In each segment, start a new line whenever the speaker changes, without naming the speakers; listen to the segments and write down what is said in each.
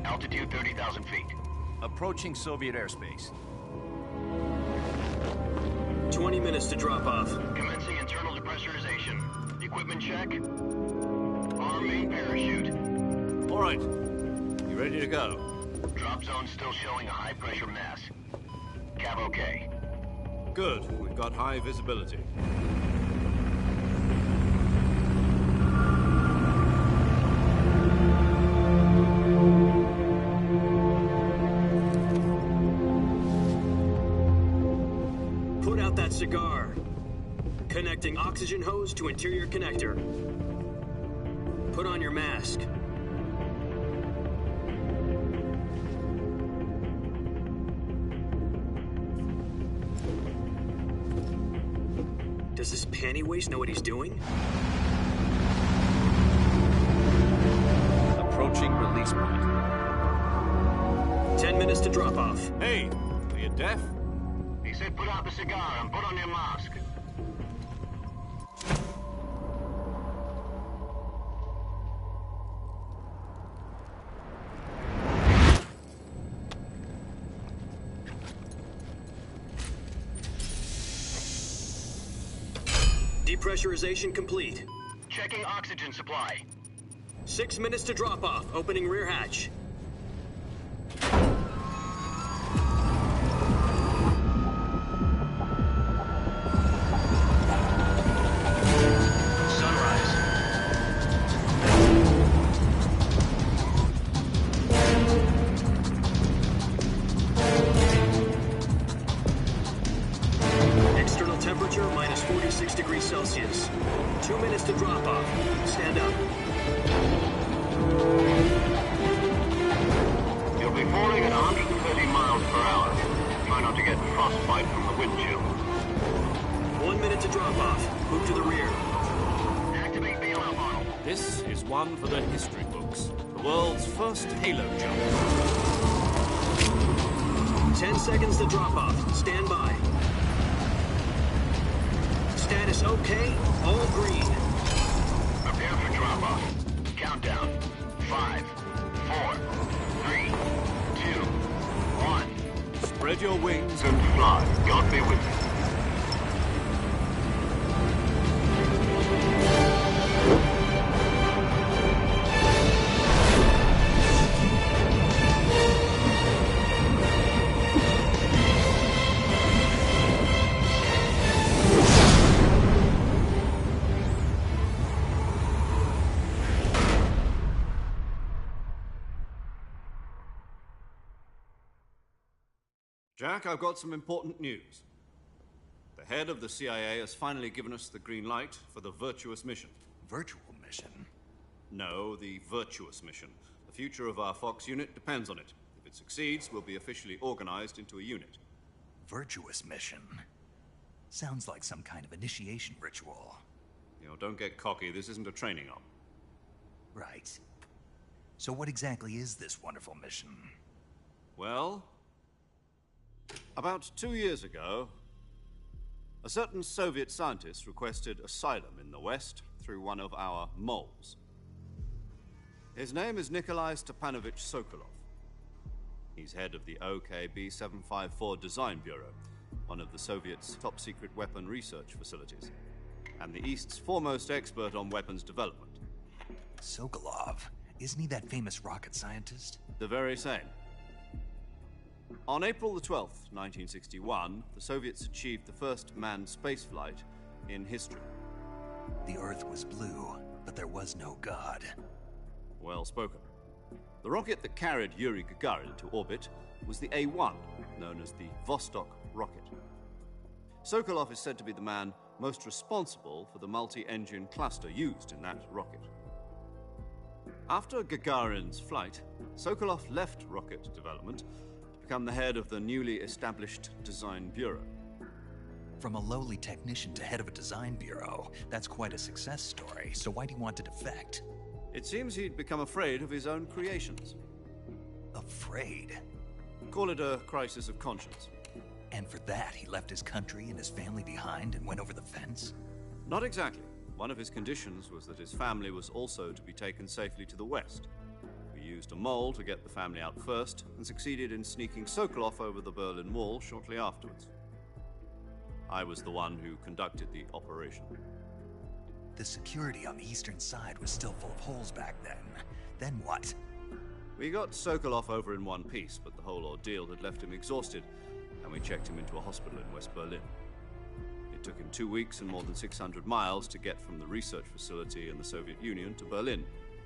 Altitude 30,000 feet.
Approaching Soviet airspace.
20 minutes to drop off.
Commencing internal depressurization. Equipment check. Arm main parachute.
All right. You ready to go?
Drop zone still showing a high pressure mass. Cav okay.
Good. We've got high visibility.
Put out that cigar. Connecting oxygen hose to interior connector. Put on your mask. Does this panty waste know what he's doing?
Approaching release point.
10 minutes to drop off.
Hey, are you deaf?
He said put out the cigar and put on your mask.
Depressurization complete.
Checking oxygen supply.
6 minutes to drop off. Opening rear hatch.
Sunrise.
External temperature minus 46 degrees Celsius. 2 minutes to drop off. Stand up.
You'll be falling at 130 miles per hour. Try not to get frostbite from the wind chill.
1 minute to drop off. Move to the rear.
Activate bailout model.
This is one for the history books. The world's first halo jump.
10 seconds to drop off. Stand by. Status okay. All green.
Prepare for drop-off. Countdown. 5, 4, 3, 2, 1.
Spread your wings.
And fly. God be with you.
Jack, I've got some important news. The head of the CIA has finally given us the green light for the Virtuous mission.
Virtual mission?
No, the Virtuous mission. The future of our Fox unit depends on it. If it succeeds, we'll be officially organized into a unit.
Virtuous mission? Sounds like some kind of initiation ritual.
You know, don't get cocky. This isn't a training op.
Right. So what exactly is this wonderful mission?
Well, about 2 years ago, a certain Soviet scientist requested asylum in the West through one of our moles. His name is Nikolai Stepanovich Sokolov. He's head of the OKB-754 Design Bureau, one of the Soviets' top-secret weapon research facilities, and the East's foremost expert on weapons development.
Sokolov? Isn't he that famous rocket scientist?
The very same. On April the 12th, 1961, the Soviets achieved the first manned spaceflight in history.
The Earth was blue, but there was no God.
Well spoken. The rocket that carried Yuri Gagarin to orbit was the A-1, known as the Vostok rocket. Sokolov is said to be the man most responsible for the multi-engine cluster used in that rocket. After Gagarin's flight, Sokolov left rocket development to become the head of the newly established Design Bureau.
From a lowly technician to head of a design bureau, that's quite a success story, so why do you want to defect?
It seems he'd become afraid of his own creations.
Afraid?
Call it a crisis of conscience.
And for that, he left his country and his family behind and went over the fence?
Not exactly. One of his conditions was that his family was also to be taken safely to the West. We used a mole to get the family out first and succeeded in sneaking Sokolov over the Berlin Wall shortly afterwards. I was the one who conducted the operation.
The security on the eastern side was still full of holes back then. Then what?
We got Sokolov over in one piece, but the whole ordeal had left him exhausted, and we checked him into a hospital in West Berlin. It took him 2 weeks and more than 600 miles to get from the research facility in the Soviet Union to Berlin.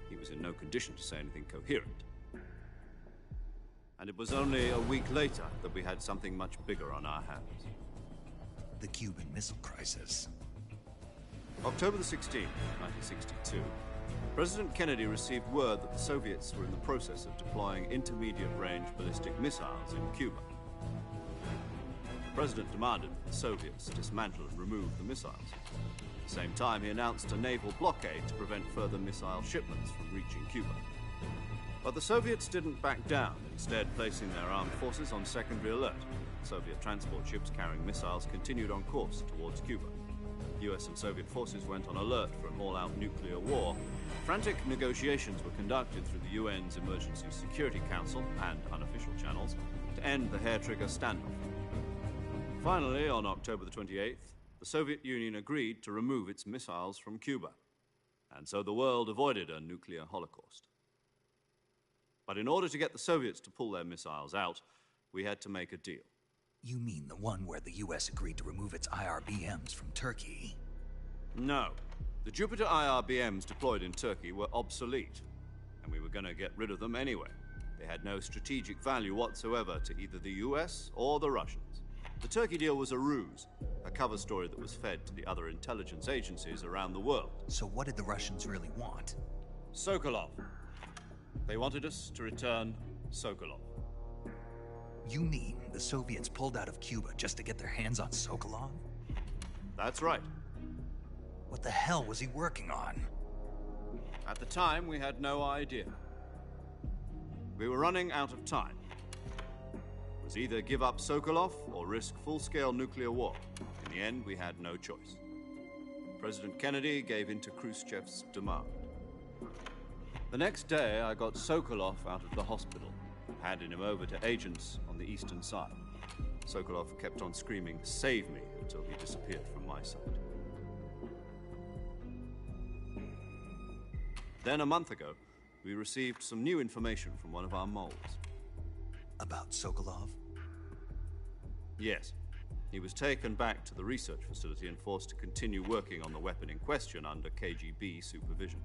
He was in no condition to say anything coherent. And it was only a week later that we had something much bigger on our hands.
The Cuban Missile Crisis.
October the 16th, 1962, President Kennedy received word that the Soviets were in the process of deploying intermediate-range ballistic missiles in Cuba. The President demanded that the Soviets dismantle and remove the missiles. At the same time, he announced a naval blockade to prevent further missile shipments from reaching Cuba. But the Soviets didn't back down, instead placing their armed forces on secondary alert. Soviet transport ships carrying missiles continued on course towards Cuba. US and Soviet forces went on alert for an all-out nuclear war. Frantic negotiations were conducted through the UN's Emergency Security Council and unofficial channels to end the hair-trigger standoff. Finally, on October the 28th, the Soviet Union agreed to remove its missiles from Cuba, and so the world avoided a nuclear holocaust. But in order to get the Soviets to pull their missiles out, we had to make a deal.
You mean the one where the US agreed to remove its IRBMs from Turkey?
No. The Jupiter IRBMs deployed in Turkey were obsolete, and we were going to get rid of them anyway. They had no strategic value whatsoever to either the US or the Russians. The Turkey deal was a ruse, a cover story that was fed to the other intelligence agencies around the world.
So what did the Russians really want?
Sokolov. They wanted us to return Sokolov.
You mean the Soviets pulled out of Cuba just to get their hands on Sokolov?
That's right.
What the hell was he working on?
At the time, we had no idea. We were running out of time. It was either give up Sokolov or risk full-scale nuclear war. In the end, we had no choice. President Kennedy gave in to Khrushchev's demand. The next day, I got Sokolov out of the hospital, handed him over to agents on the eastern side. Sokolov kept on screaming, "Save me," until he disappeared from my sight. Then, a month ago, we received some new information from one of our moles.
About Sokolov?
Yes. He was taken back to the research facility and forced to continue working on the weapon in question under KGB supervision.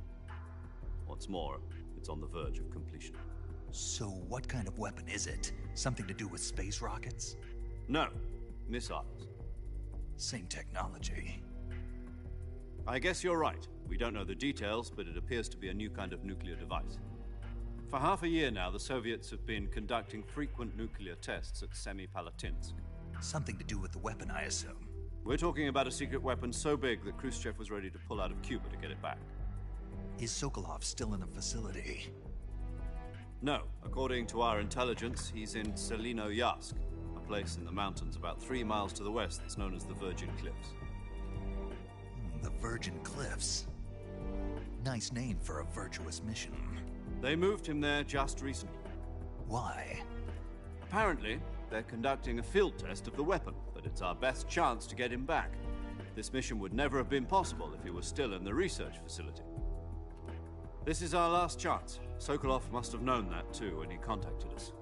What's more, it's on the verge of completion.
So what kind of weapon is it? Something to do with space rockets?
No, missiles.
Same technology.
I guess you're right. We don't know the details, but it appears to be a new kind of nuclear device. For half a year now, the Soviets have been conducting frequent nuclear tests at Semipalatinsk.
Something to do with the weapon, I assume.
We're talking about a secret weapon so big that Khrushchev was ready to pull out of Cuba to get it back.
Is Sokolov still in the facility?
No. According to our intelligence, he's in Selinoyarsk, a place in the mountains about 3 miles to the west that's known as the Virgin Cliffs.
The Virgin Cliffs. Nice name for a virtuous mission.
They moved him there just recently.
Why?
Apparently, they're conducting a field test of the weapon, but it's our best chance to get him back. This mission would never have been possible if he was still in the research facility. This is our last chance. Sokolov must have known that too when he contacted us.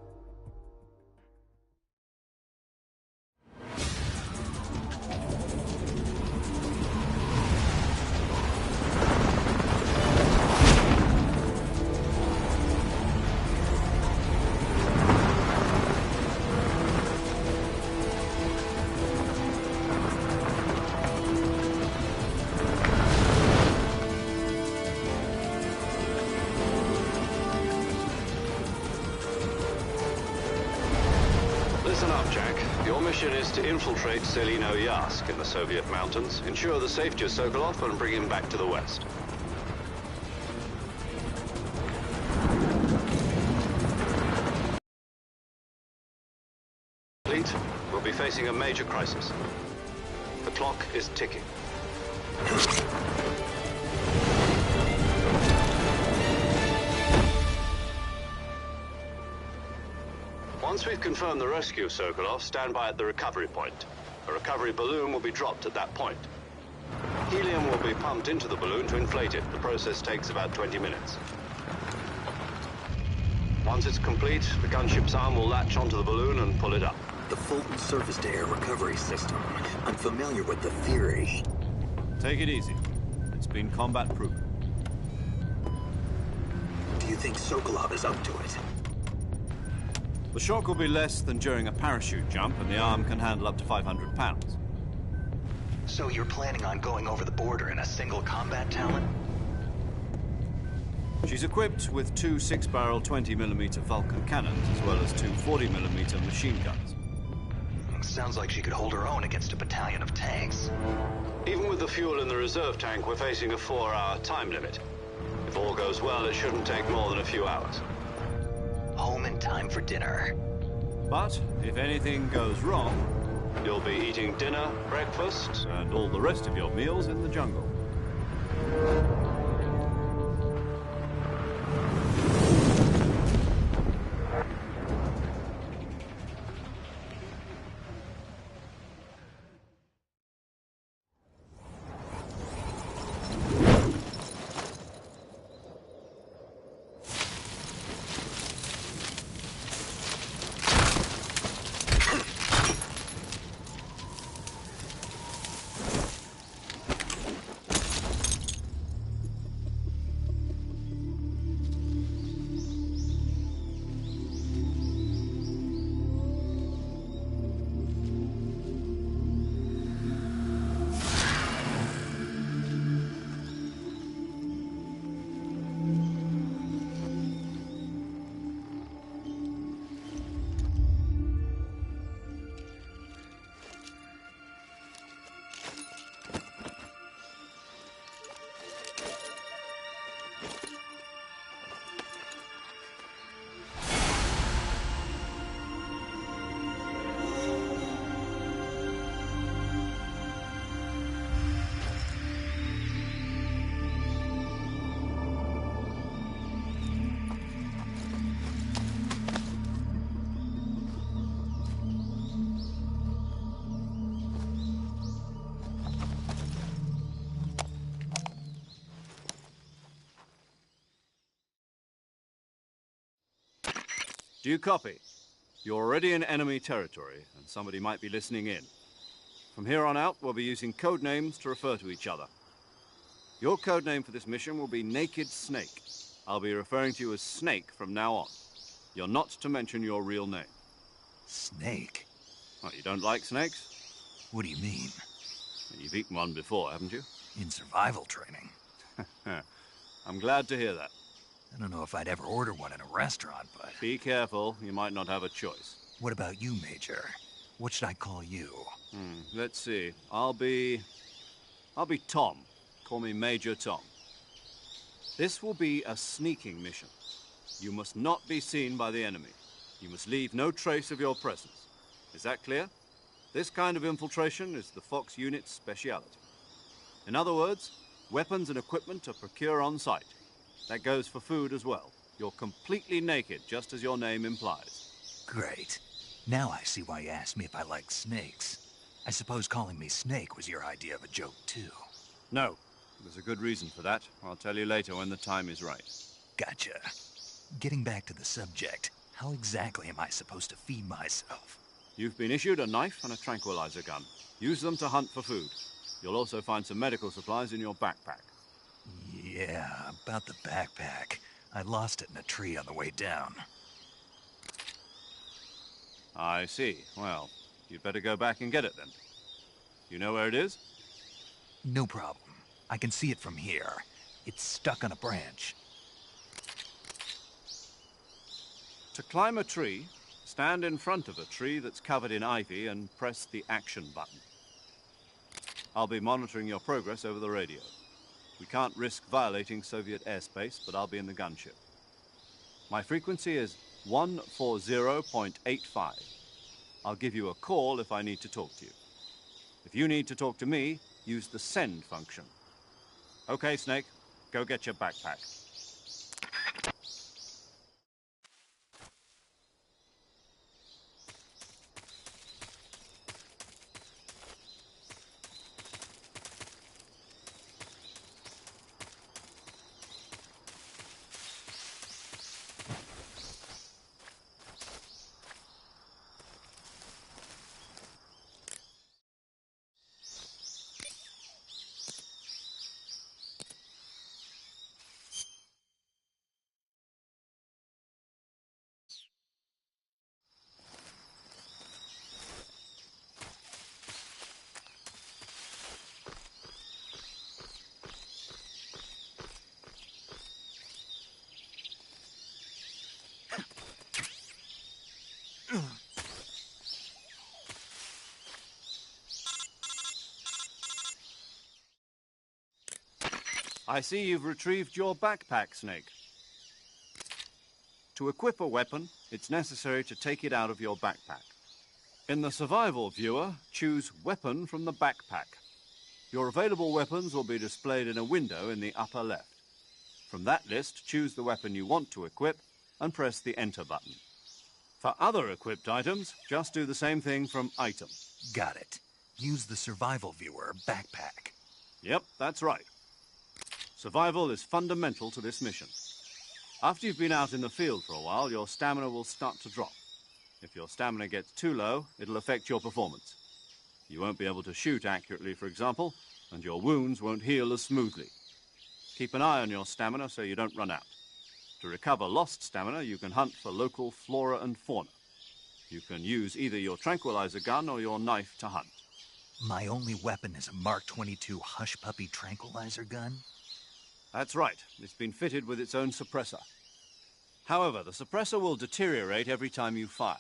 Listen up, Jack. Your mission is to infiltrate Selinoyarsk in the Soviet mountains, ensure the safety of Sokolov, and bring him back to the west. Fleet, we'll be facing a major crisis. The clock is ticking. Once we've confirmed the rescue of Sokolov, stand by at the recovery point. A recovery balloon will be dropped at that point. Helium will be pumped into the balloon to inflate it. The process takes about 20 minutes. Once it's complete, the gunship's arm will latch onto the balloon and pull it up.
The Fulton surface-to-air recovery system. I'm familiar with the theory.
Take it easy. It's been combat-proven.
Do you think Sokolov is up to it?
The shock will be less than during a parachute jump, and the arm can handle up to 500 pounds.
So you're planning on going over the border in a single combat talon?
She's equipped with two 6-barrel 20mm Vulcan cannons, as well as two 40mm machine guns.
Sounds like she could hold her own against a battalion of tanks.
Even with the fuel in the reserve tank, we're facing a 4-hour time limit. If all goes well, it shouldn't take more than a few hours.
Home in time for dinner.
But if anything goes wrong, you'll be eating dinner, breakfast, and all the rest of your meals in the jungle. Do you copy? You're already in enemy territory, and somebody might be listening in. From here on out, we'll be using code names to refer to each other. Your code name for this mission will be Naked Snake. I'll be referring to you as Snake from now on. You're not to mention your real name.
Snake?
Oh, you don't like snakes?
What do you mean?
You've eaten one before, haven't you?
In survival training.
I'm glad to hear that.
I don't know if I'd ever order one in a restaurant, but...
Be careful, you might not have a choice.
What about you, Major? What should I call you?
Let's see. I'll be Tom. Call me Major Tom. This will be a sneaking mission. You must not be seen by the enemy. You must leave no trace of your presence. Is that clear? This kind of infiltration is the Fox unit's speciality. In other words, weapons and equipment are procured on site. That goes for food as well. You're completely naked, just as your name implies.
Great. Now I see why you asked me if I like snakes. I suppose calling me Snake was your idea of a joke, too.
No. There's a good reason for that. I'll tell you later when the time is right.
Gotcha. Getting back to the subject, how exactly am I supposed to feed myself?
You've been issued a knife and a tranquilizer gun. Use them to hunt for food. You'll also find some medical supplies in your backpack.
Yeah, about the backpack. I lost it in a tree on the way down.
I see. Well, you'd better go back and get it then. You know where it is?
No problem. I can see it from here. It's stuck on a branch.
To climb a tree, stand in front of a tree that's covered in ivy and press the action button. I'll be monitoring your progress over the radio. We can't risk violating Soviet airspace, but I'll be in the gunship. My frequency is 140.85. I'll give you a call if I need to talk to you. If you need to talk to me, use the send function. Okay, Snake, go get your backpack. I see you've retrieved your backpack, Snake. To equip a weapon, it's necessary to take it out of your backpack. In the survival viewer, choose Weapon from the backpack. Your available weapons will be displayed in a window in the upper left. From that list, choose the weapon you want to equip and press the Enter button. For other equipped items, just do the same thing from Item.
Got it. Use the survival viewer backpack.
Yep, that's right. Survival is fundamental to this mission. After you've been out in the field for a while, your stamina will start to drop. If your stamina gets too low, it'll affect your performance. You won't be able to shoot accurately, for example, and your wounds won't heal as smoothly. Keep an eye on your stamina so you don't run out. To recover lost stamina, you can hunt for local flora and fauna. You can use either your tranquilizer gun or your knife to hunt.
My only weapon is a Mark 22 Hush Puppy tranquilizer gun?
That's right. It's been fitted with its own suppressor. However, the suppressor will deteriorate every time you fire.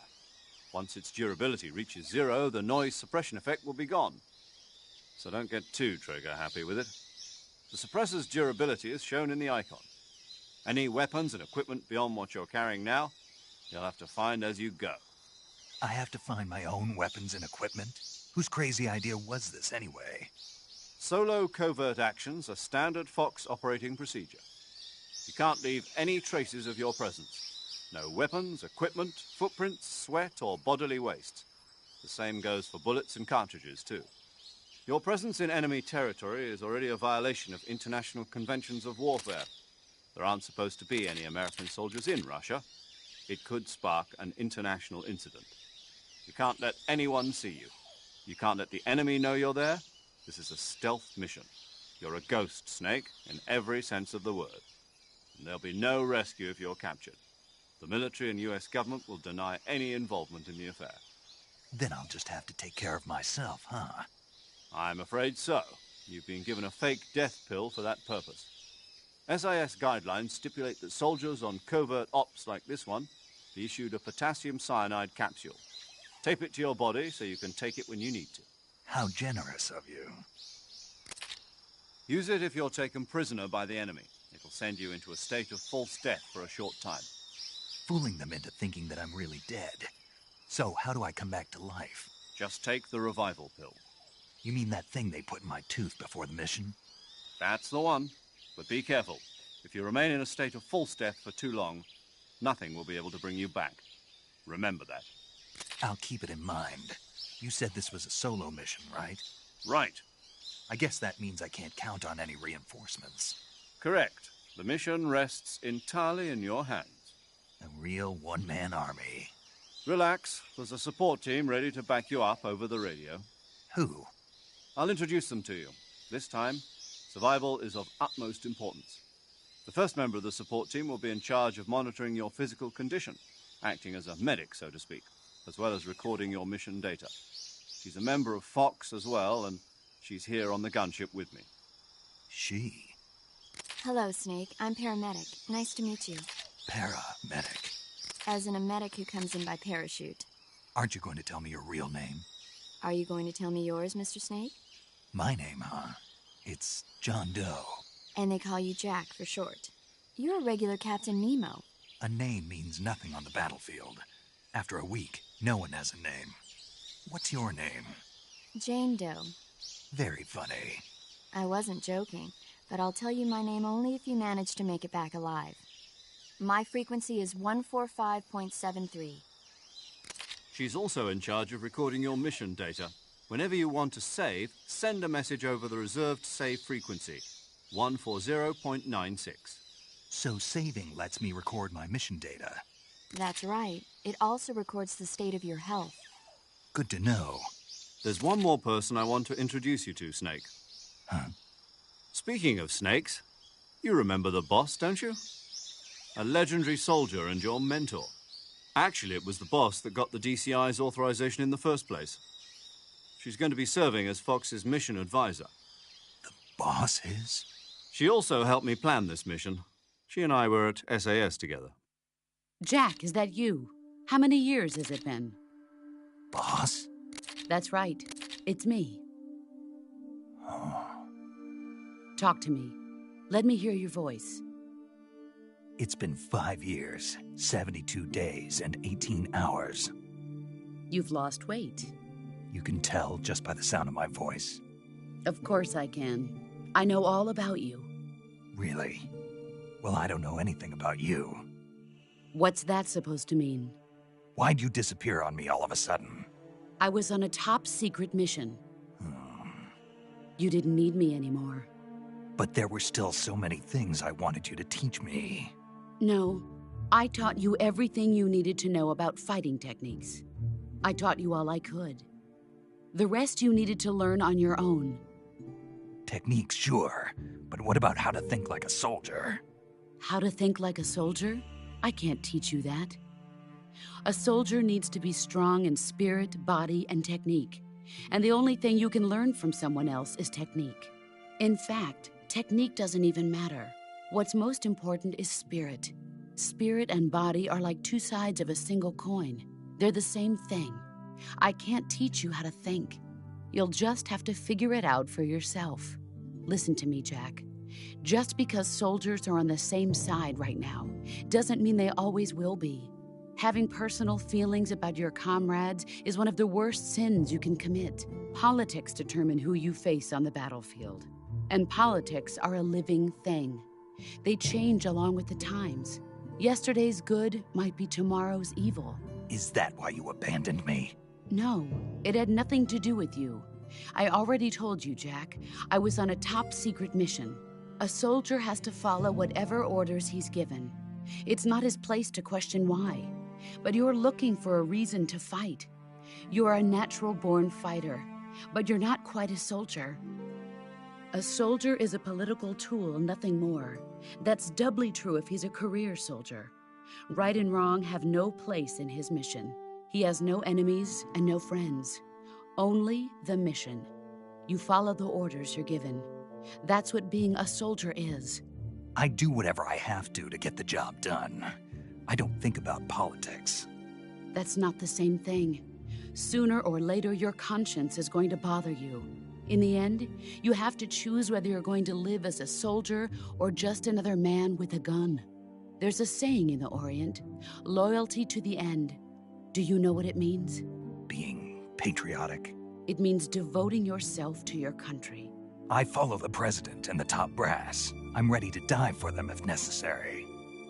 Once its durability reaches 0, the noise suppression effect will be gone. So don't get too trigger-happy with it. The suppressor's durability is shown in the icon. Any weapons and equipment beyond what you're carrying now, you'll have to find as you go.
I have to find my own weapons and equipment? Whose crazy idea was this, anyway?
Solo covert actions are standard Fox operating procedure. You can't leave any traces of your presence. No weapons, equipment, footprints, sweat, or bodily waste. The same goes for bullets and cartridges, too. Your presence in enemy territory is already a violation of international conventions of warfare. There aren't supposed to be any American soldiers in Russia. It could spark an international incident. You can't let anyone see you. You can't let the enemy know you're there. This is a stealth mission. You're a ghost, Snake, in every sense of the word. And there'll be no rescue if you're captured. The military and US government will deny any involvement in the affair.
Then I'll just have to take care of myself, huh?
I'm afraid so. You've been given a fake death pill for that purpose. SIS guidelines stipulate that soldiers on covert ops like this one be issued a potassium cyanide capsule. Tape it to your body so you can take it when you need to.
How generous of you.
Use it if you're taken prisoner by the enemy. It'll send you into a state of false death for a short time.
Fooling them into thinking that I'm really dead. So, how do I come back to life?
Just take the revival pill.
You mean that thing they put in my tooth before the mission?
That's the one. But be careful. If you remain in a state of false death for too long, nothing will be able to bring you back. Remember that.
I'll keep it in mind. You said this was a solo mission, right?
Right.
I guess that means I can't count on any reinforcements.
Correct. The mission rests entirely in your hands.
A real one-man army.
Relax. There's a support team ready to back you up over the radio.
Who?
I'll introduce them to you. This time, survival is of utmost importance. The first member of the support team will be in charge of monitoring your physical condition, acting as a medic, so to speak, as well as recording your mission data. She's a member of Fox as well, and she's here on the gunship with me.
She?
Hello, Snake. I'm paramedic. Nice to meet you.
Paramedic.
As in a medic who comes in by parachute.
Aren't you going to tell me your real name?
Are you going to tell me yours, Mr. Snake?
My name, huh? It's John Doe.
And they call you Jack for short. You're a regular Captain Nemo.
A name means nothing on the battlefield. After a week, no one has a name. What's your name?
Jane Doe.
Very funny.
I wasn't joking, but I'll tell you my name only if you manage to make it back alive. My frequency is 145.73.
She's also in charge of recording your mission data. Whenever you want to save, send a message over the reserved save frequency, 140.96.
So saving lets me record my mission data.
That's right. It also records the state of your health.
Good to know.
There's one more person I want to introduce you to, Snake.
Huh?
Speaking of snakes, you remember the boss, don't you? A legendary soldier and your mentor. Actually, it was the boss that got the DCI's authorization in the first place. She's going to be serving as Fox's mission advisor.
The boss is?
She also helped me plan this mission. She and I were at SAS together.
Jack, is that you? How many years has it been?
Boss?
That's right. It's me.
Oh.
Talk to me. Let me hear your voice.
It's been 5 years, 72 days, and 18 hours.
You've lost weight.
You can tell just by the sound of my voice.
Of course I can. I know all about you.
Really? Well, I don't know anything about you.
What's that supposed to mean?
Why'd you disappear on me all of a sudden?
I was on a top-secret mission. You didn't need me anymore.
But there were still so many things I wanted you to teach me.
No, I taught you everything you needed to know about fighting techniques. I taught you all I could. The rest you needed to learn on your own.
Techniques, sure. But what about how to think like a soldier?
How to think like a soldier? I can't teach you that. A soldier needs to be strong in spirit, body, and technique. And the only thing you can learn from someone else is technique. In fact, technique doesn't even matter. What's most important is spirit. Spirit and body are like two sides of a single coin. They're the same thing. I can't teach you how to think. You'll just have to figure it out for yourself. Listen to me, Jack. Just because soldiers are on the same side right now doesn't mean they always will be. Having personal feelings about your comrades is one of the worst sins you can commit. Politics determine who you face on the battlefield. And politics are a living thing. They change along with the times. Yesterday's good might be tomorrow's evil.
Is that why you abandoned me?
No, it had nothing to do with you. I already told you, Jack. I was on a top-secret mission. A soldier has to follow whatever orders he's given. It's not his place to question why. But you're looking for a reason to fight. You're a natural-born fighter, but you're not quite a soldier. A soldier is a political tool, nothing more. That's doubly true if he's a career soldier. Right and wrong have no place in his mission. He has no enemies and no friends. Only the mission. You follow the orders you're given. That's what being a soldier is.
I do whatever I have to get the job done. I don't think about politics.
That's not the same thing. Sooner or later, your conscience is going to bother you. In the end, you have to choose whether you're going to live as a soldier or just another man with a gun. There's a saying in the Orient, loyalty to the end. Do you know what it means?
Being patriotic.
It means devoting yourself to your country.
I follow the president and the top brass. I'm ready to die for them if necessary.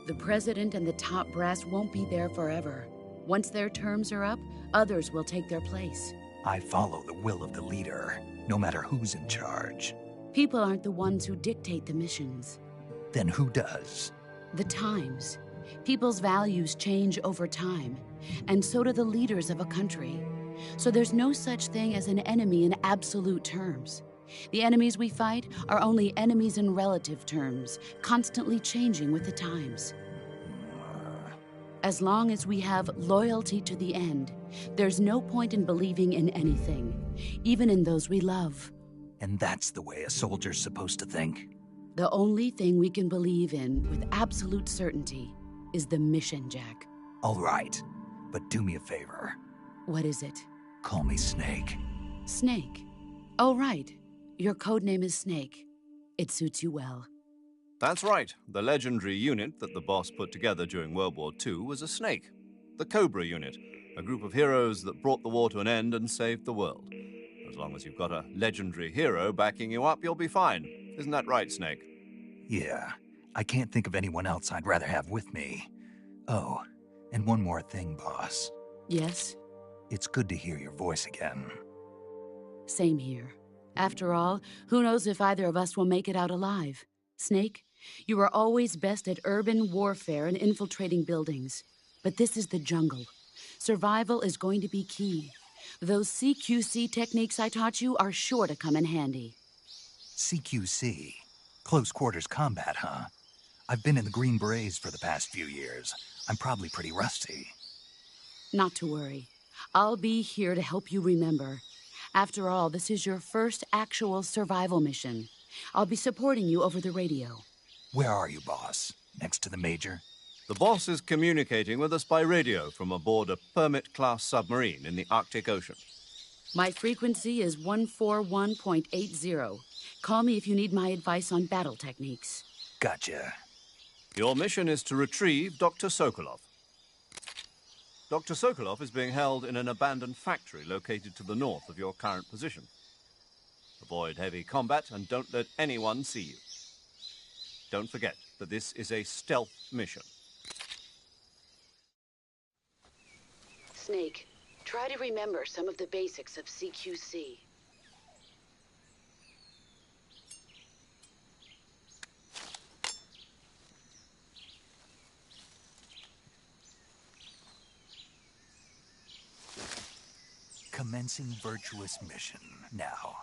The president and the top brass won't be there forever. Once their terms are up, others will take their place.
I follow the will of the leader, no matter who's in charge.
People aren't the ones who dictate the missions.
Then who does?
The times. People's values change over time, and so do the leaders of a country. So there's no such thing as an enemy in absolute terms. The enemies we fight are only enemies in relative terms, constantly changing with the times. As long as we have loyalty to the end, there's no point in believing in anything, even in those we love.
And that's the way a soldier's supposed to think?
The only thing we can believe in with absolute certainty is the mission, Jack.
All right, but do me a favor.
What is it?
Call me Snake.
Snake? Oh, right. Your codename is Snake. It suits you well.
That's right. The legendary unit that the boss put together during World War II was a snake. The Cobra unit, a group of heroes that brought the war to an end and saved the world. As long as you've got a legendary hero backing you up, you'll be fine. Isn't that right, Snake?
Yeah. I can't think of anyone else I'd rather have with me. Oh, and one more thing, boss.
Yes?
It's good to hear your voice again.
Same here. After all, who knows if either of us will make it out alive? Snake, you are always best at urban warfare and infiltrating buildings. But this is the jungle. Survival is going to be key. Those CQC techniques I taught you are sure to come in handy.
CQC? Close quarters combat, huh? I've been in the Green Berets for the past few years. I'm probably pretty rusty.
Not to worry. I'll be here to help you remember. After all, this is your first actual survival mission. I'll be supporting you over the radio.
Where are you, boss? Next to the Major?
The boss is communicating with us by radio from aboard a Permit-class submarine in the Arctic Ocean.
My frequency is 141.80. Call me if you need my advice on battle techniques.
Gotcha.
Your mission is to retrieve Dr. Sokolov. Dr. Sokolov is being held in an abandoned factory located to the north of your current position. Avoid heavy combat and don't let anyone see you. Don't forget that this is a stealth mission.
Snake, try to remember some of the basics of CQC.
Commencing virtuous mission now.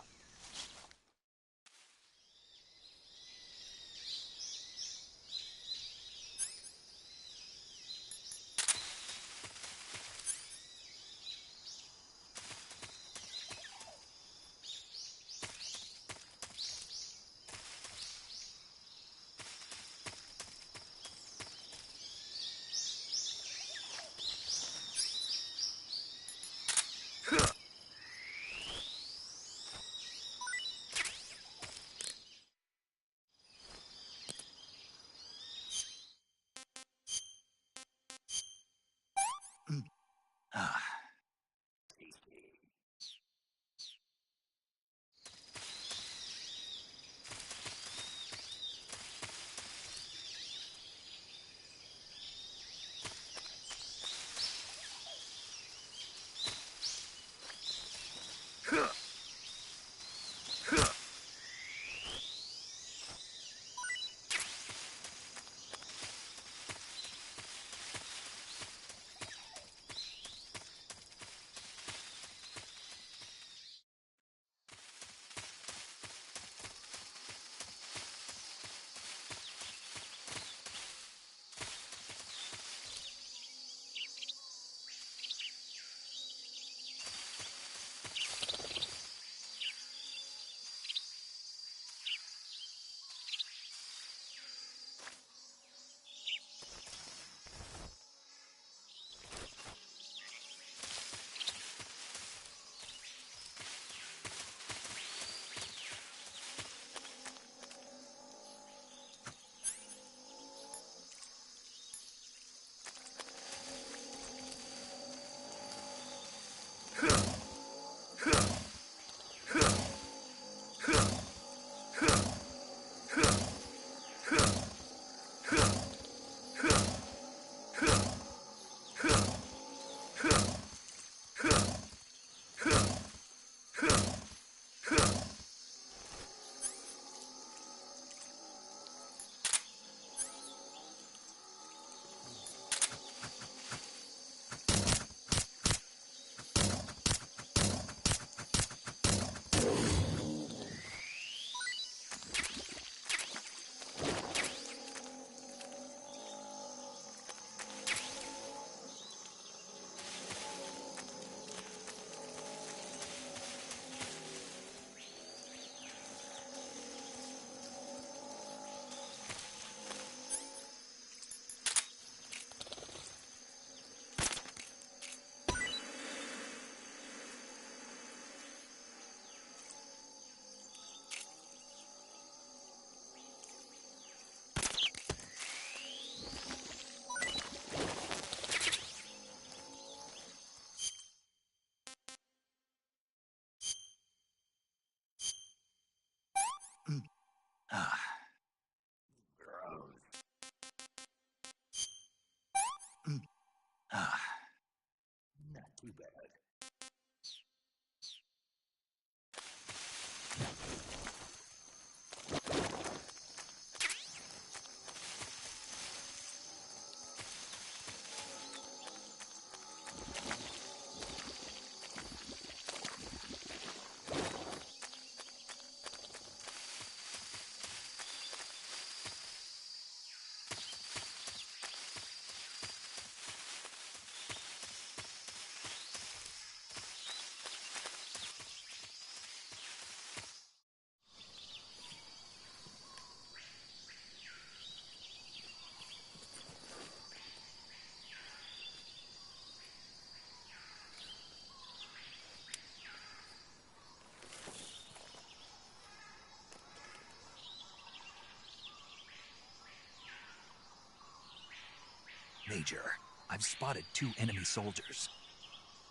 Major. I've spotted 2 enemy soldiers.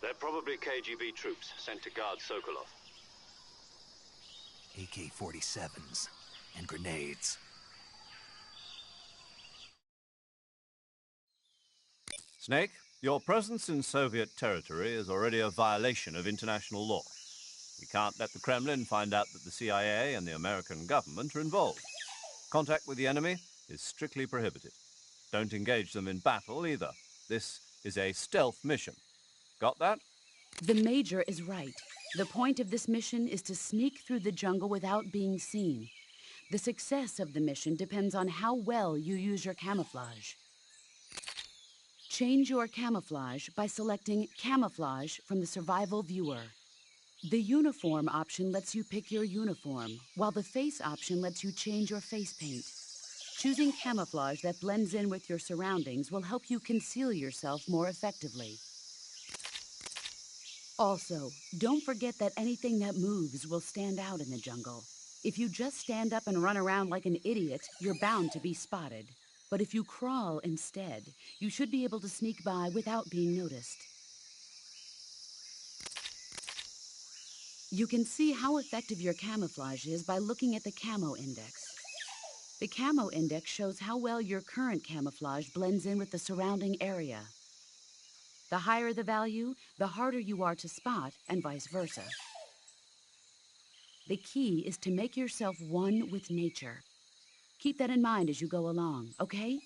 They're probably KGB troops sent to guard Sokolov.
AK-47s and grenades.
Snake, your presence in Soviet territory is already a violation of international law. We can't let the Kremlin find out that the CIA and the American government are involved. Contact with the enemy is strictly prohibited. Don't engage them in battle either. This is a stealth mission. Got that?
The Major is right. The point of this mission is to sneak through the jungle without being seen. The success of the mission depends on how well you use your camouflage. Change your camouflage by selecting Camouflage from the Survival Viewer. The Uniform option lets you pick your uniform, while the Face option lets you change your face paint. Choosing camouflage that blends in with your surroundings will help you conceal yourself more effectively. Also, don't forget that anything that moves will stand out in the jungle. If you just stand up and run around like an idiot, you're bound to be spotted. But if you crawl instead, you should be able to sneak by without being noticed. You can see how effective your camouflage is by looking at the Camo Index. The Camo Index shows how well your current camouflage blends in with the surrounding area. The higher the value, the harder you are to spot, and vice versa. The key is to make yourself one with nature. Keep that in mind as you go along, okay?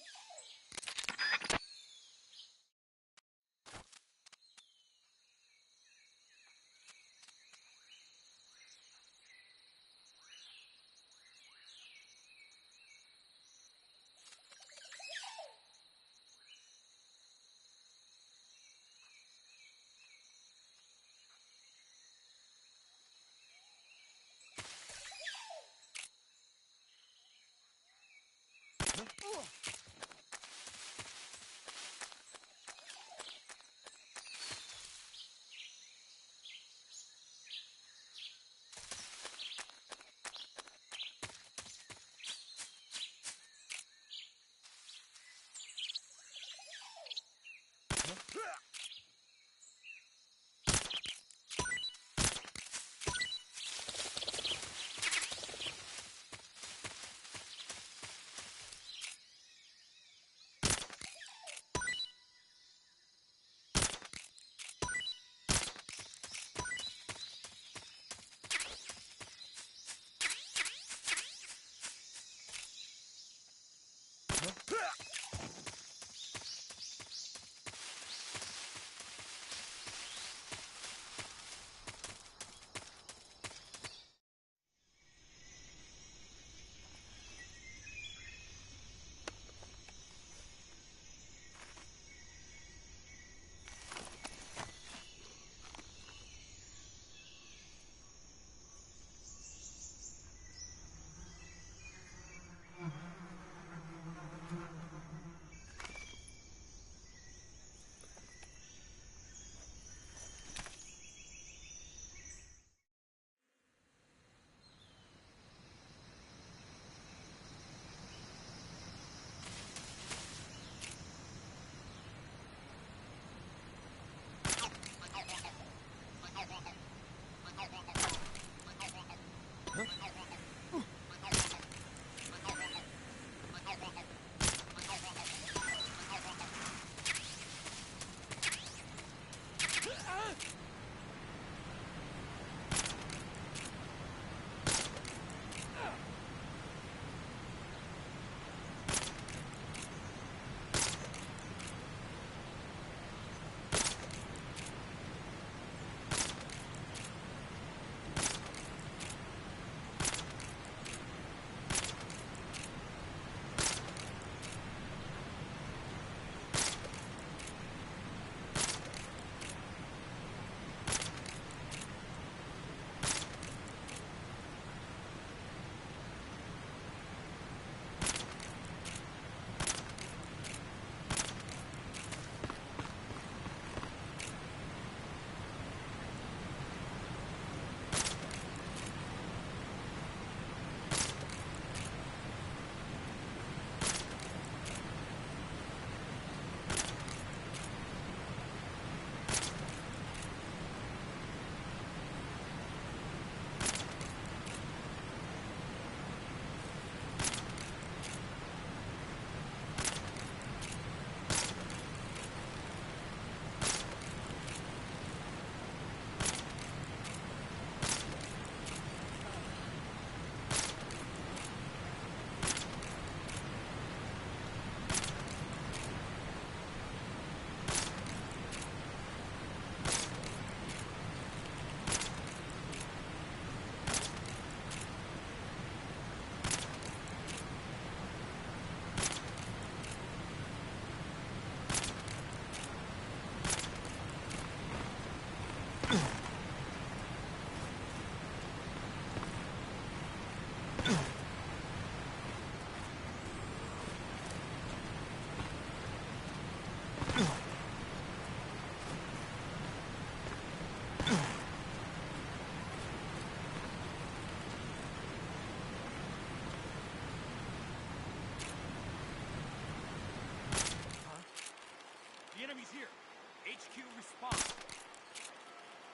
HQ, respond.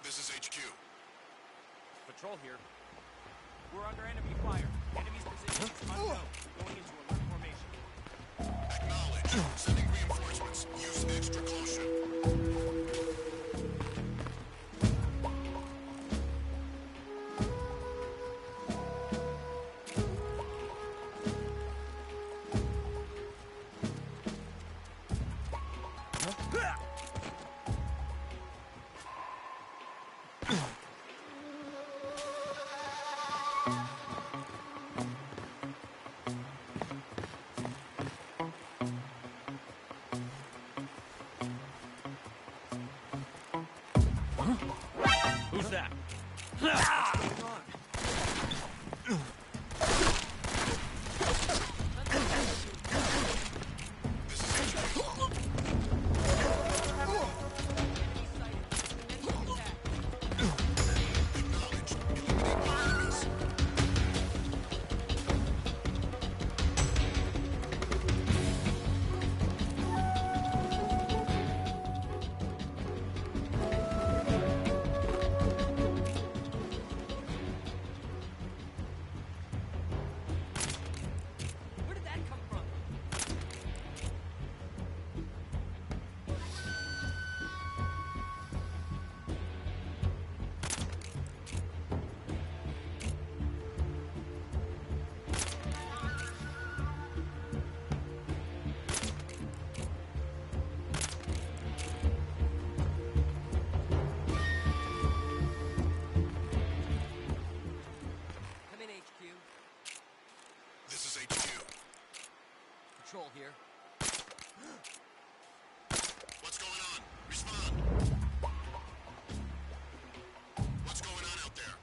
This is HQ.
Patrol here. We're under enemy fire. Enemy's position is unknown. Going into alert formation.
Acknowledge. Sending reinforcements. Use extra caution.
Who's that? Where did that come from? Come in, HQ.
This is HQ.
Patrol here.
What's going on? Respond. What's going on out there?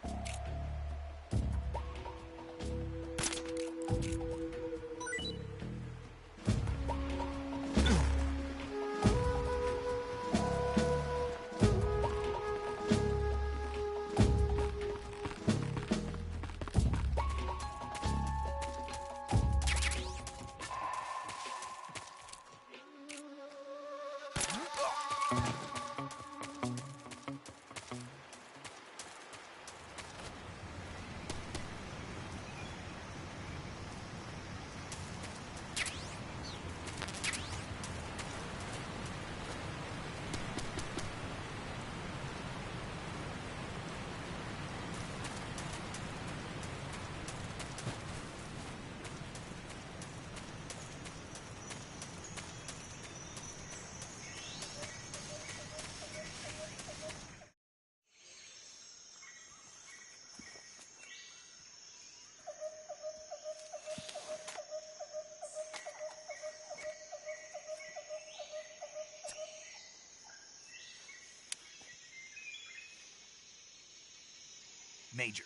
Major,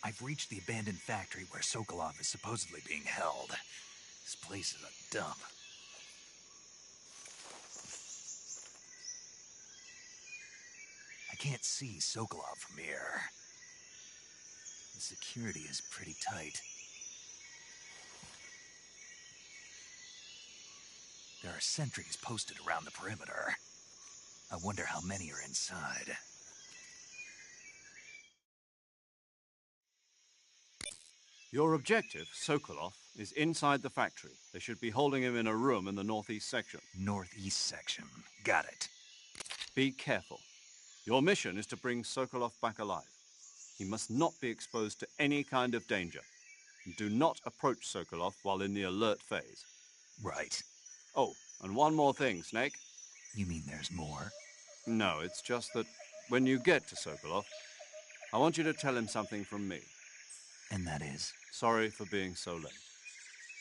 I've reached the abandoned factory where Sokolov is supposedly being held. This place is a dump. I can't see Sokolov from here. The security is pretty tight. There are sentries posted around the perimeter. I wonder how many are inside.
Your objective, Sokolov, is inside the factory. They should be holding him in a room in the northeast section.
Northeast section. Got it.
Be careful. Your mission is to bring Sokolov back alive. He must not be exposed to any kind of danger. And do not approach Sokolov while in the alert phase.
Right.
Oh, and one more thing, Snake.
You mean there's more?
No, it's just that when you get to Sokolov, I want you to tell him something from me.
And that is?
Sorry for being so late.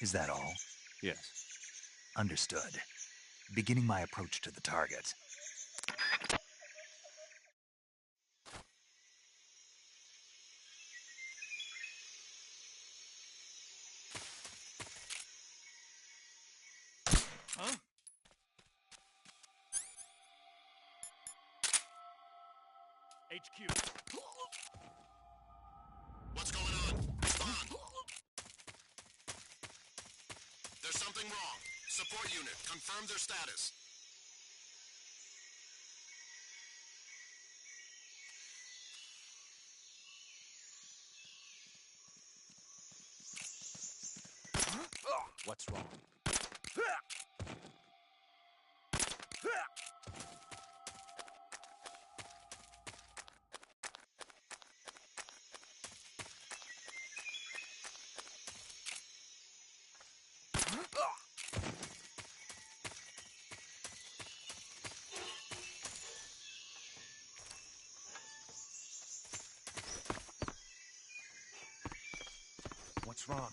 Is that all?
Yes.
Understood. Beginning my approach to the target.
Huh? HQ.
What's going on? Respond. There's something wrong. Support unit, confirm their status.
What's wrong? What's wrong?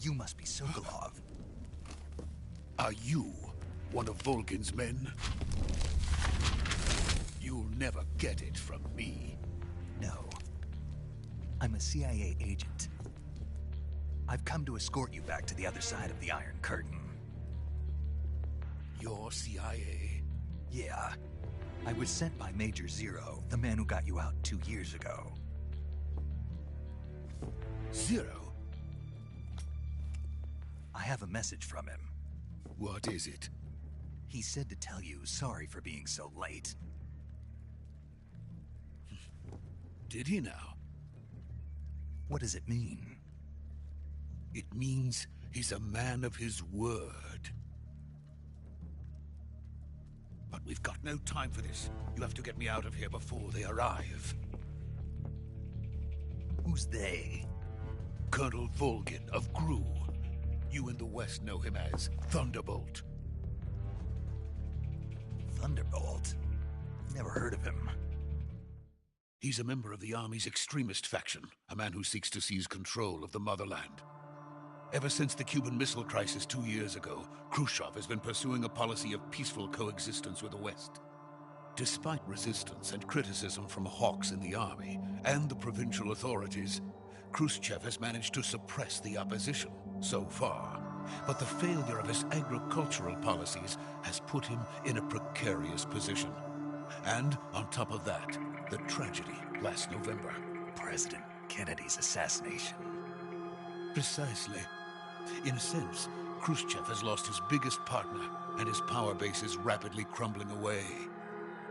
You must be Sokolov.
Are you one of Volgin's men? You'll never get it from me.
No. I'm a CIA agent. I've come to escort you back to the other side of the Iron Curtain.
You're CIA?
Yeah. I was sent by Major Zero, the man who got you out 2 years ago.
Zero?
I have a message from him.
What is it?
He said to tell you sorry for being so late.
Did he now?
What does it mean?
It means he's a man of his word. But we've got no time for this. You have to get me out of here before they arrive.
Who's they?
Colonel Volgin of GRU. You in the West know him as Thunderbolt.
Thunderbolt? Never heard of him.
He's a member of the Army's extremist faction, a man who seeks to seize control of the motherland. Ever since the Cuban Missile Crisis 2 years ago, Khrushchev has been pursuing a policy of peaceful coexistence with the West. Despite resistance and criticism from hawks in the army and the provincial authorities, Khrushchev has managed to suppress the opposition so far. But the failure of his agricultural policies has put him in a precarious position. And on top of that, the tragedy last November.
President Kennedy's assassination.
Precisely. In a sense, Khrushchev has lost his biggest partner, and his power base is rapidly crumbling away.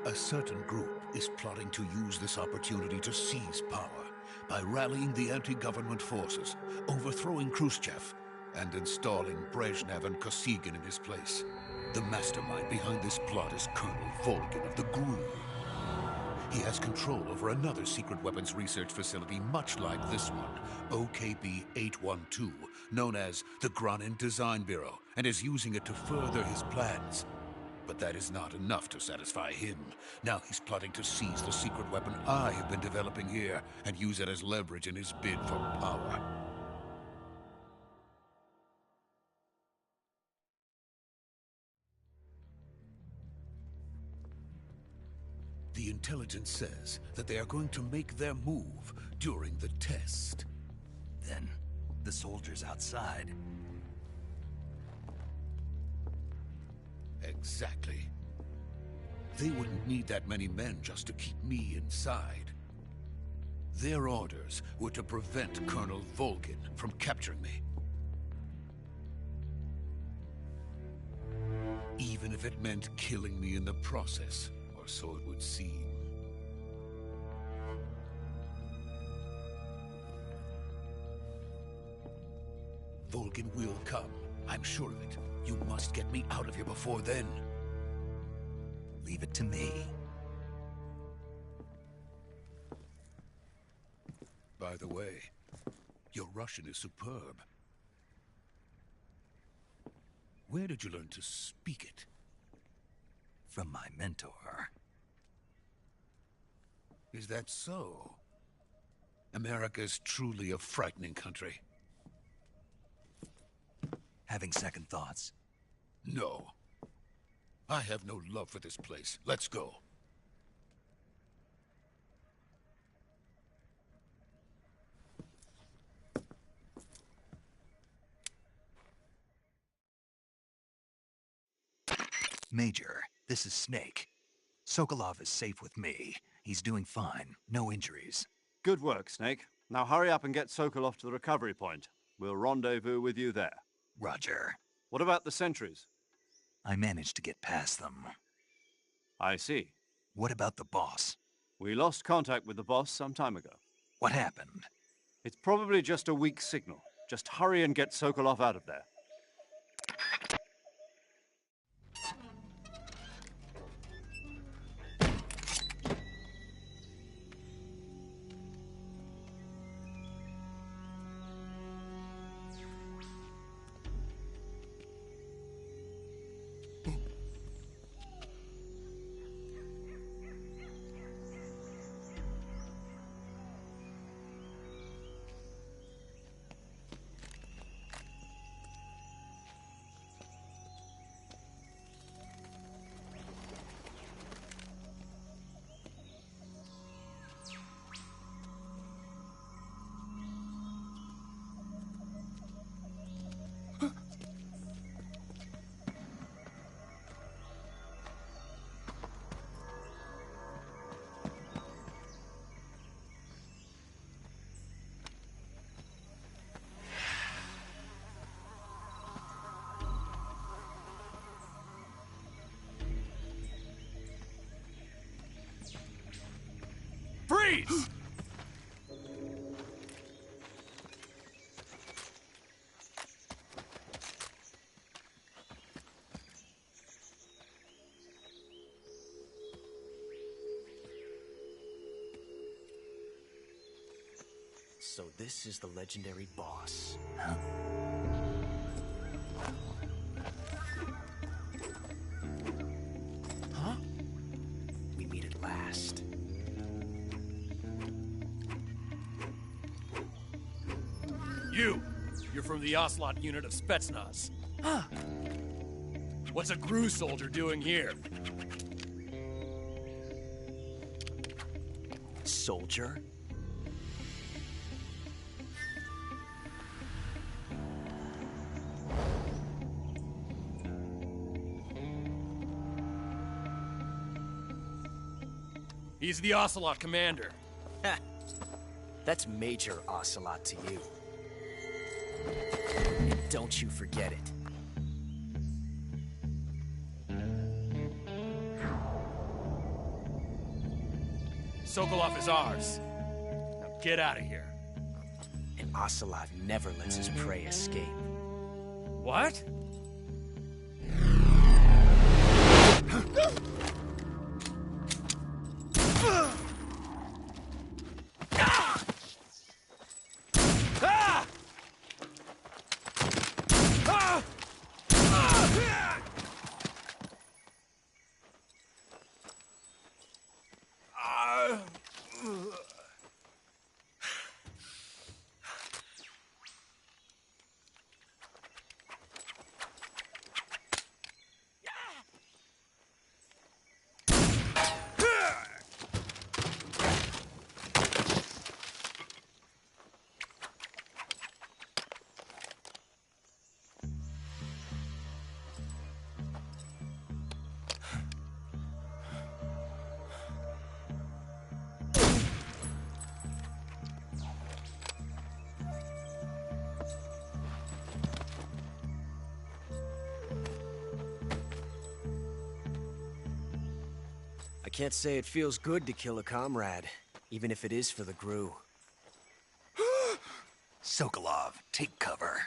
A certain group is plotting to use this opportunity to seize power by rallying the anti-government forces, overthrowing Khrushchev, and installing Brezhnev and Kosygin in his place. The mastermind behind this plot is Colonel Volgin of the GRU. He has control over another secret weapons research facility much like this one, OKB-812, known as the Granin Design Bureau, and is using it to further his plans. But that is not enough to satisfy him. Now he's plotting to seize the secret weapon I have been developing here and use it as leverage in his bid for power. The intelligence says that they are going to make their move during the test.
Then, the soldiers outside.
Exactly. They wouldn't need that many men just to keep me inside. Their orders were to prevent Colonel Volgin from capturing me. Even if it meant killing me in the process, or so it would seem. Volgin will come. I'm sure of it. You must get me out of here before then.
Leave it to me.
By the way, your Russian is superb. Where did you learn to speak it?
From my mentor.
Is that so? America is truly a frightening country.
Having second thoughts?
No. I have no love for this place. Let's go.
Major, this is Snake. Sokolov is safe with me. He's doing fine. No injuries.
Good work, Snake. Now hurry up and get Sokolov to the recovery point. We'll rendezvous with you there.
Roger.
What about the sentries?
I managed to get past them.
I see.
What about the boss?
We lost contact with the boss some time ago.
What happened?
It's probably just a weak signal. Just hurry and get Sokolov out of there.
Freeze!
So this is the legendary boss.
Huh?
Huh? We meet at last.
You're from the Ocelot unit of Spetsnaz. Huh. What's a GRU soldier doing here?
Soldier?
He's the Ocelot commander.
Ha! That's Major Ocelot to you. And don't you forget it.
Sokolov is ours. Now get out of here.
And Ocelot never lets his prey escape.
What?
I can't say it feels good to kill a comrade, even if it is for the GRU.
Sokolov, take cover.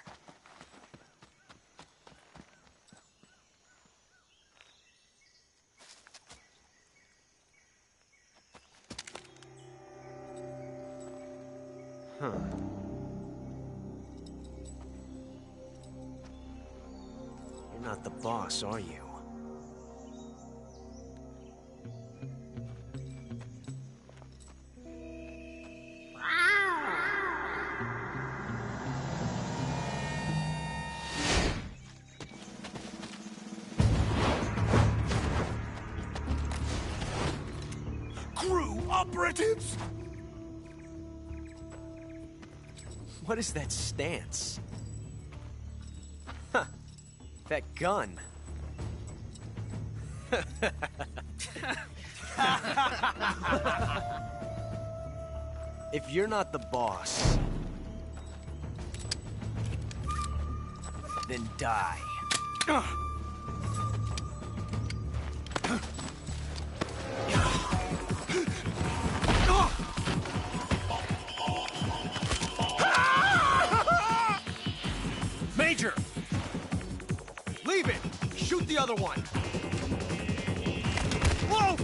Huh. You're not the boss, are you?
GRU operatives!
What is that stance? Huh. That gun.
If you're not the boss, then die.
Major! Leave it! Shoot the other one! Whoa!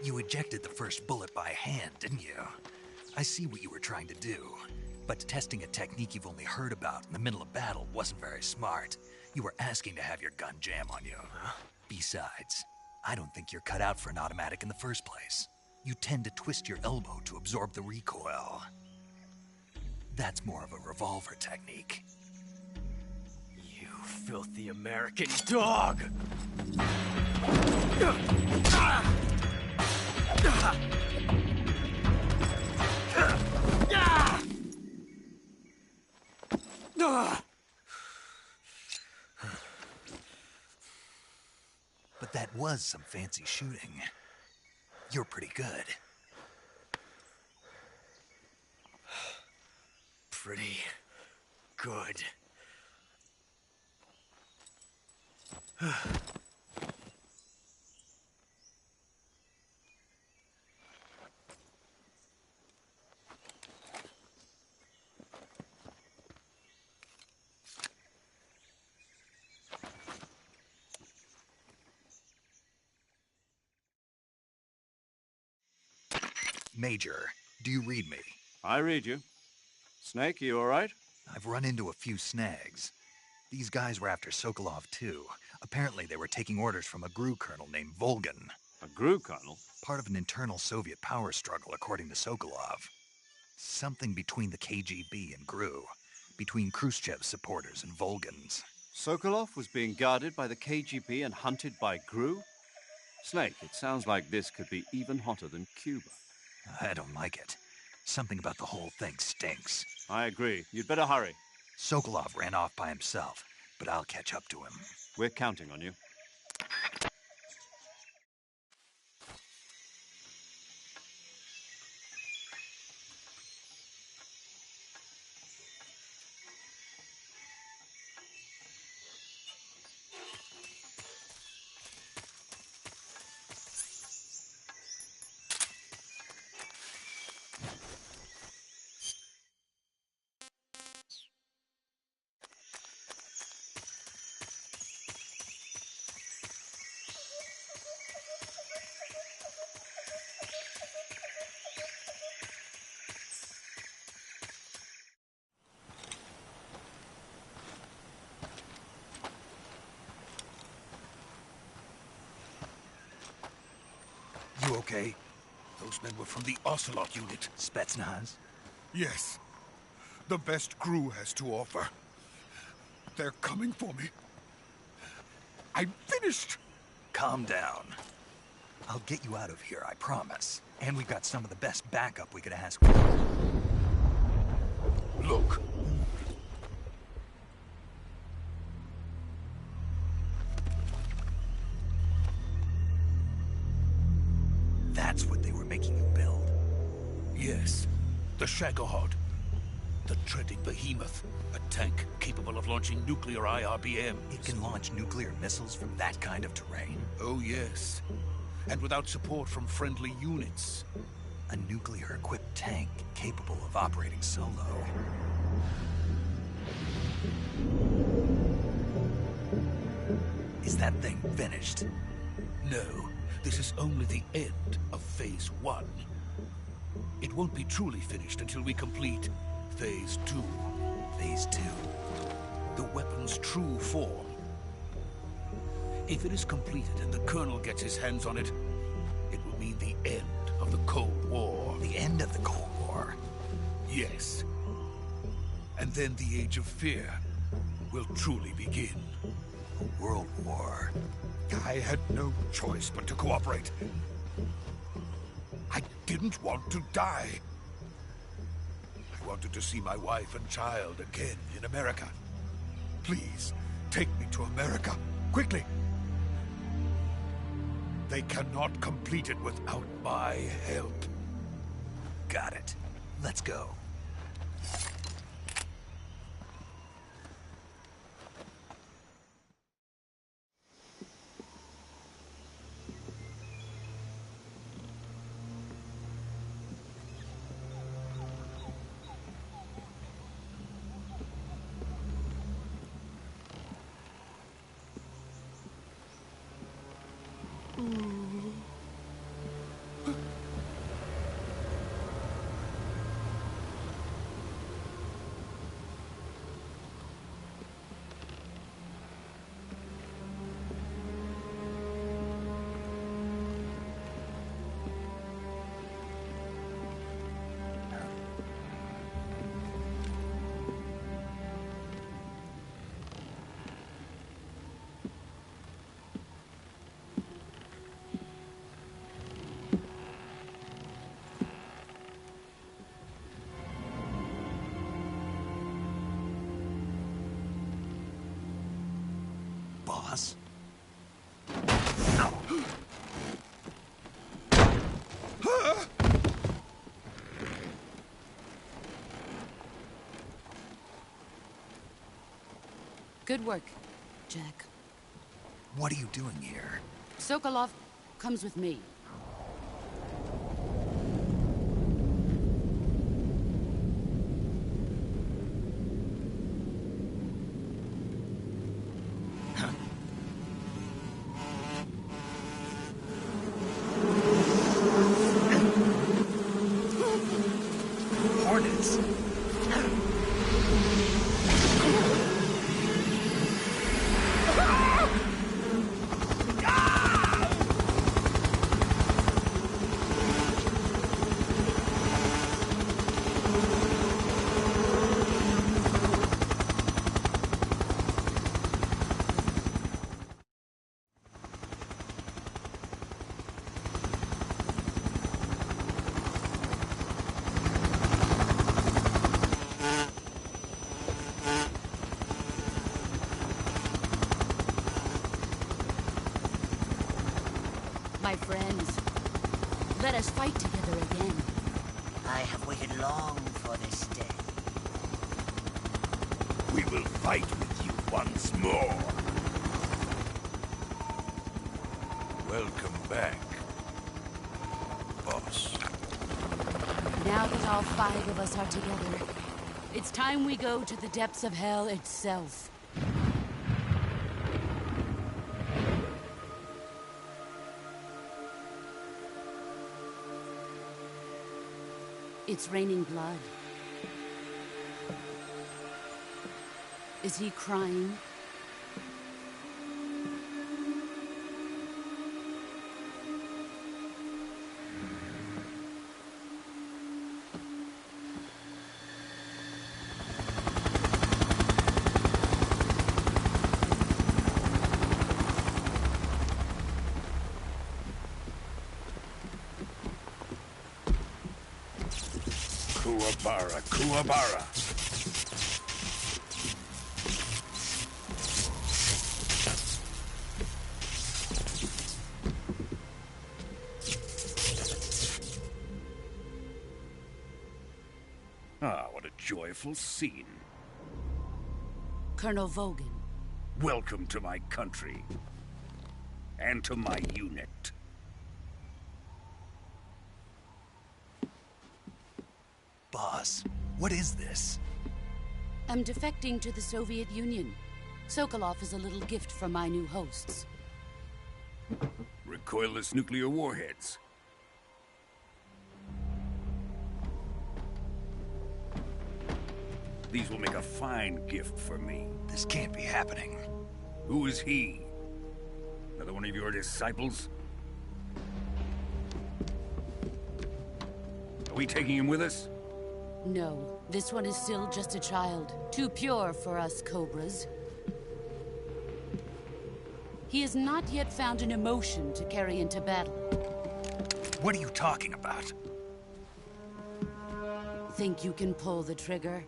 You ejected the first bullet by hand, didn't you? I see what you were trying to do. But testing a technique you've only heard about in the middle of battle wasn't very smart. You were asking to have your gun jam on you. Besides, I don't think you're cut out for an automatic in the first place. You tend to twist your elbow to absorb the recoil. That's more of a revolver technique.
You filthy American dog!
But that was some fancy shooting. You're pretty good.
Pretty good.
Major, do you read me?
I read you. Snake, you all right?
I've run into a few snags. These guys were after Sokolov, too. Apparently they were taking orders from a GRU colonel named Volgin.
A GRU colonel?
Part of an internal Soviet power struggle, according to Sokolov. Something between the KGB and GRU. Between Khrushchev's supporters and Volgin's.
Sokolov was being guarded by the KGB and hunted by GRU? Snake, it sounds like this could be even hotter than Cuba.
I don't like it. Something about the whole thing stinks.
I agree. You'd better hurry.
Sokolov ran off by himself, but I'll catch up to him.
We're counting on you.
You okay?
Those men were from the Ocelot unit.
Spetsnaz?
Yes. The best GRU has to offer. They're coming for me. I'm finished!
Calm down. I'll get you out of here, I promise. And we've got some of the best backup we could ask for.
Look.
That's what they were making you build.
Yes. The Shagohod. The treading behemoth. A tank capable of launching nuclear IRBM.
It can launch nuclear missiles from that kind of terrain?
Oh, yes. And without support from friendly units.
A nuclear-equipped tank capable of operating solo. Is that thing finished?
No, this is only the end of Phase 1. It won't be truly finished until we complete Phase 2.
Phase 2?
The weapon's true form. If it is completed and the Colonel gets his hands on it, it will mean the end of the Cold War.
The end of the Cold War?
Yes. And then the Age of Fear will truly begin.
A world war.
I had no choice but to cooperate. I didn't want to die. I wanted to see my wife and child again in America. Please, take me to America, quickly. They cannot complete it without my help.
Got it. Let's go. Boss?
Good work, Jack.
What are you doing here?
Sokolov comes with me.
Hornets?
My friends, let us fight together again.
I have waited long for this day.
We will fight with you once more. Welcome back, boss.
Now that all 5 of us are together, it's time we go to the depths of hell itself. It's raining blood. Is he crying?
Kuwabara, Kuwabara. Ah, what a
joyful scene.
Colonel Vogan.
Welcome to my country. And to my unit.
Boss, what is this?
I'm defecting to the Soviet Union. Sokolov is a little gift from my new hosts.
Recoilless nuclear warheads. These will make a fine gift for me.
This can't be happening.
Who is he? Another one of your disciples? Are we taking him with us?
No, this one is still just a child. Too pure for us Cobras. He has not yet found an emotion to carry into battle.
What are you talking about?
Think you can pull the trigger?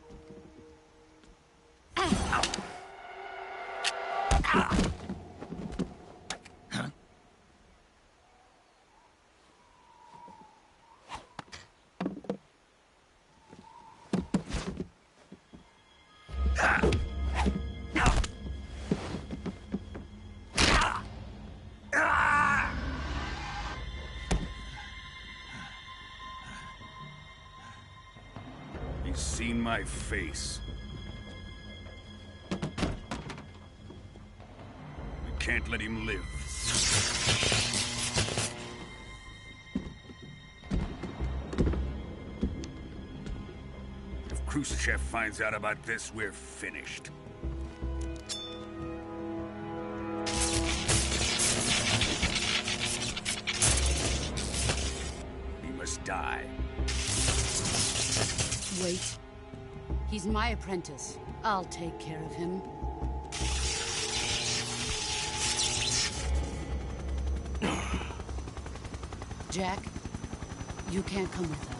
He's seen my face. We can't let him live. If Khrushchev finds out about this, we're finished. He must die.
Wait. He's my apprentice. I'll take care of him. Jack, you can't come with us.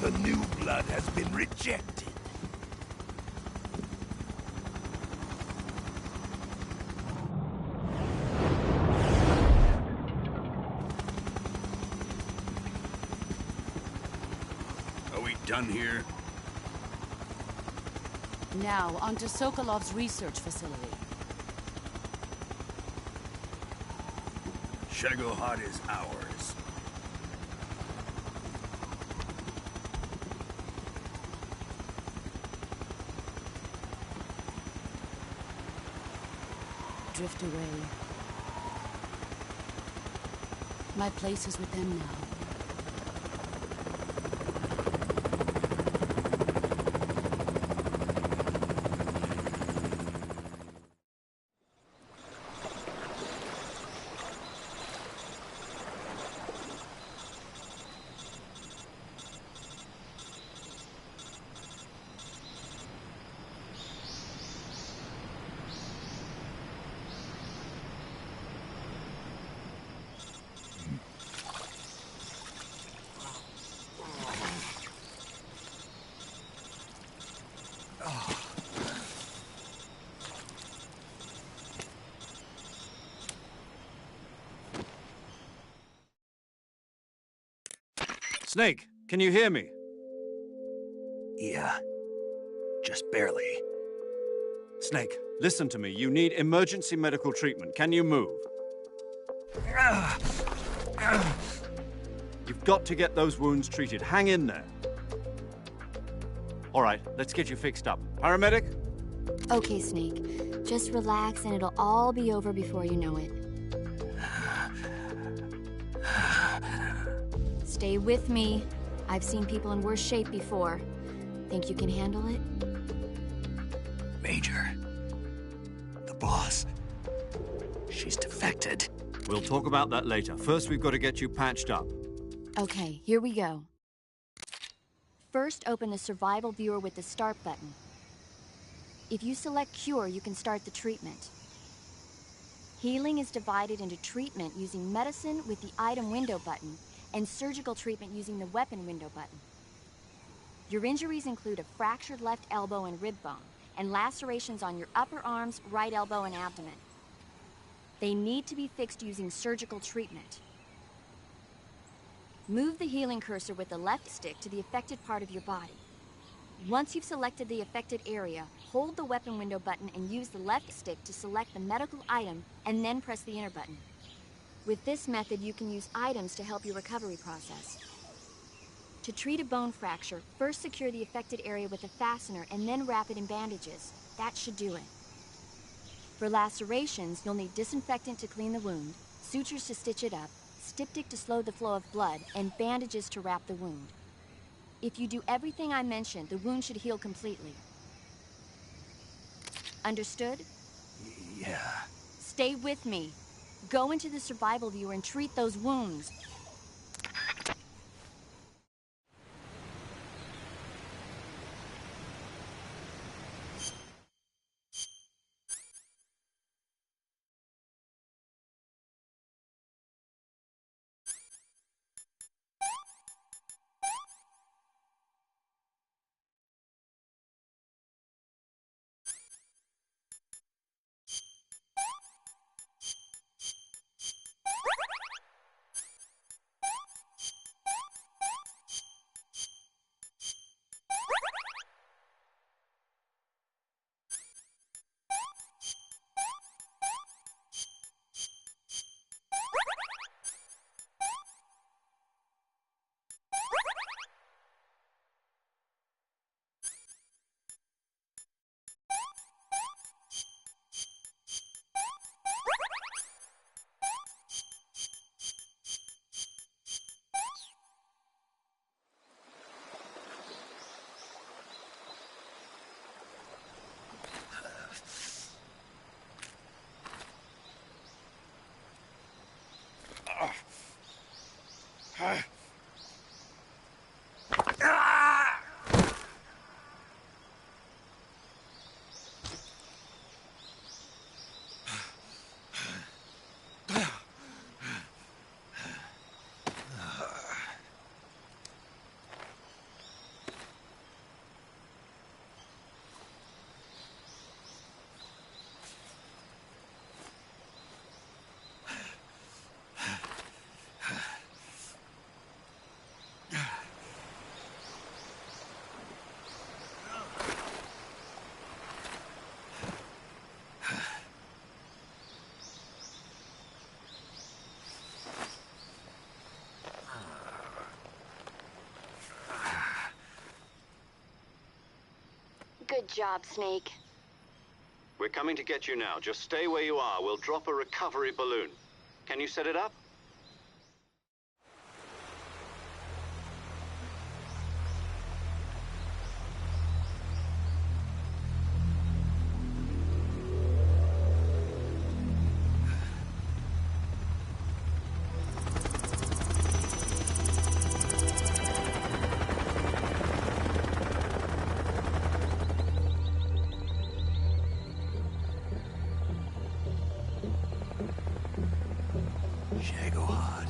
The new blood has been rejected.
Are we done here?
Now, onto Sokolov's research facility.
Shagohod is ours.
Drift away. My place is with them now.
Snake, can you hear me?
Yeah. Just barely.
Snake, listen to me. You need emergency medical treatment. Can you move? You've got to get those wounds treated. Hang in there. All right, let's get you fixed up. Paramedic?
Okay, Snake. Just relax and it'll all be over before you know it. Stay with me. I've seen people in worse shape before. Think you can handle it?
Major. The boss. She's defected.
We'll talk about that later. First, we've got to get you patched up.
Okay, here we go. First, open the survival viewer with the start button. If you select cure, you can start the treatment. Healing is divided into treatment using medicine with the item window button and surgical treatment using the weapon window button. Your injuries include a fractured left elbow and rib bone, and lacerations on your upper arms, right elbow, and abdomen. They need to be fixed using surgical treatment. Move the healing cursor with the left stick to the affected part of your body. Once you've selected the affected area, hold the weapon window button and use the left stick to select the medical item, and then press the enter button. With this method, you can use items to help your recovery process. To treat a bone fracture, first secure the affected area with a fastener and then wrap it in bandages. That should do it. For lacerations, you'll need disinfectant to clean the wound, sutures to stitch it up, styptic to slow the flow of blood, and bandages to wrap the wound. If you do everything I mentioned, the wound should heal completely. Understood?
Yeah.
Stay with me. Go into the survival viewer and treat those wounds. Good job, Snake.
We're coming to get you now. Just stay where you are. We'll drop a recovery balloon. Can you set it up?
Shagohod.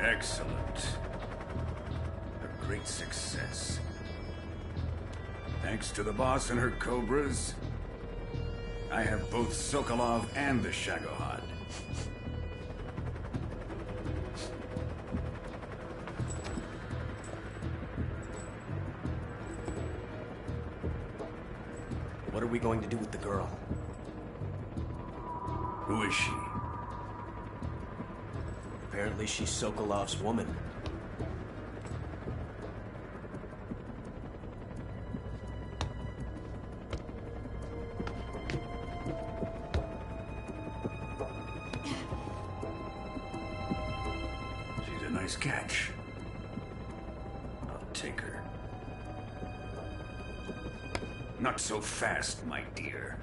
Excellent. A great success. Thanks to the boss and her cobras, I have both Sokolov and the Shagohod.
What are we going to do with the girl?
Who is she?
Apparently she's Sokolov's woman.
She's a nice catch. I'll take her. Not so fast, my dear.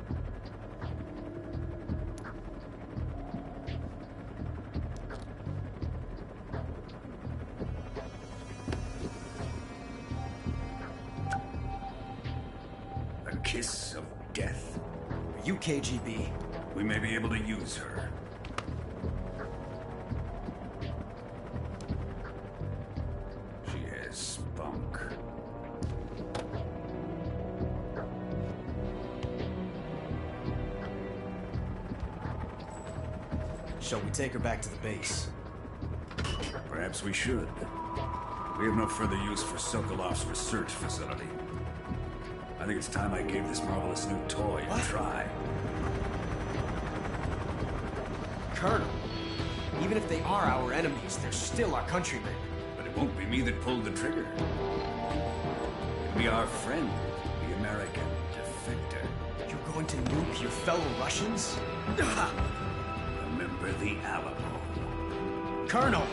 A kiss of death.
Are you KGB?
We may be able to use her. She has spunk.
Shall we take her back to the base?
Perhaps we should. We have no further use for Sokolov's research facility. I think it's time I gave this marvelous new toy a try.
Colonel, even if they are our enemies, they're still our countrymen.
But it won't be me that pulled the trigger. It'll be our friend, the American defector.
You're going to nuke your fellow Russians?
Remember the Alamo.
Colonel!